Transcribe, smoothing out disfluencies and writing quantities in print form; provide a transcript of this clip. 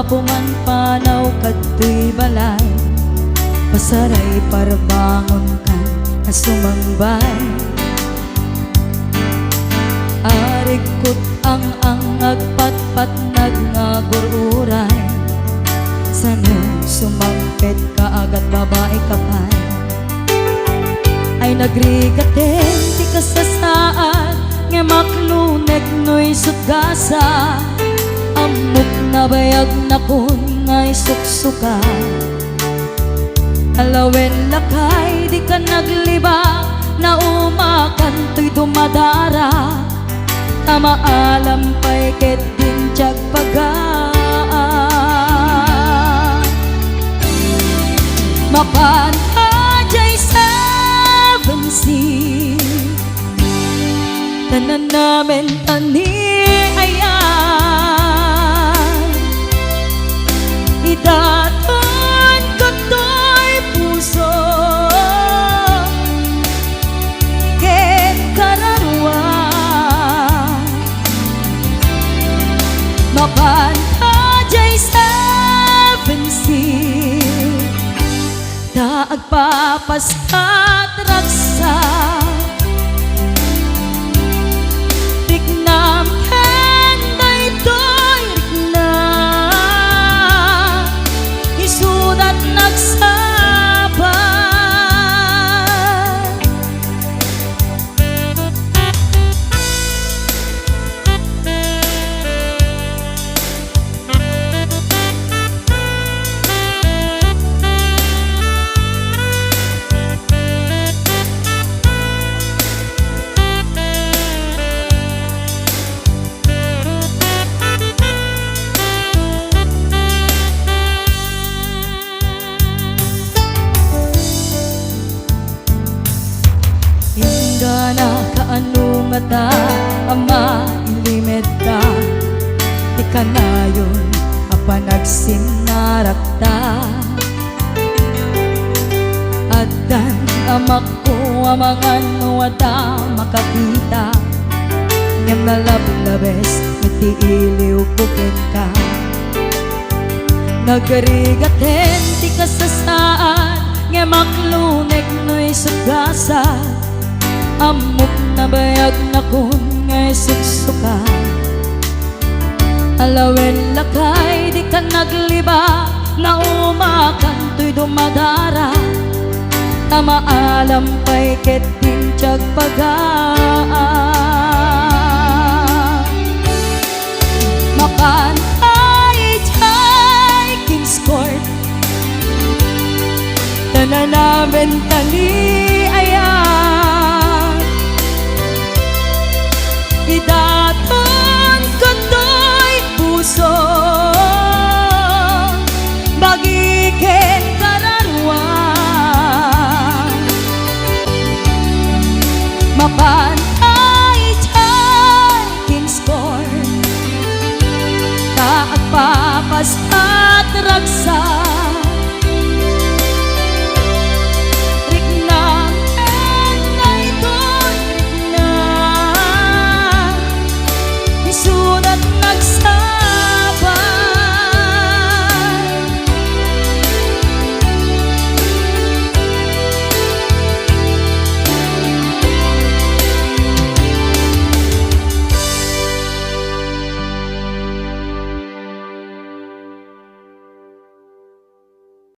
Mapuman panaw kadtoy balay, pasaray parbangon ka na sumangbay. Arikot ang agpatpat nagnagururay, sano sumampet ka agat babae kapay. Ay nagrigaten ti kasasaan, nga maklunek no'y sugasa. Amok na bayag na kun nga'y suksuka. Alawen lakay di ka naglibak, na umakan to'y dumadara. Tamaalam pa'y ket din tiyag pagaan. Mapantajay 7C, tanan namin tani ayan. Idaton ko to'y puso, ket kararuan. Mapantajay 7C, taagpapaskat raksa. Riknam henday to'y riknam, isudat nagsaban. Na kaano nga ta, ama ilimed ka. Di ka na yun apanagsinarap ta. At dan amak ko amangan wada makakita, nga malablabes iti iliw kukin ka. Nagarigaten ti kasasaan, nga maklunek no'y sugasa. Amok na bayag na kun nga'y suksuka. Alawen lakay di ka nagliba, na umakan to'y dumadara. Tamaalam pa'y ket din tiyag pagaan. Mapanay jay King's Court, tanan namin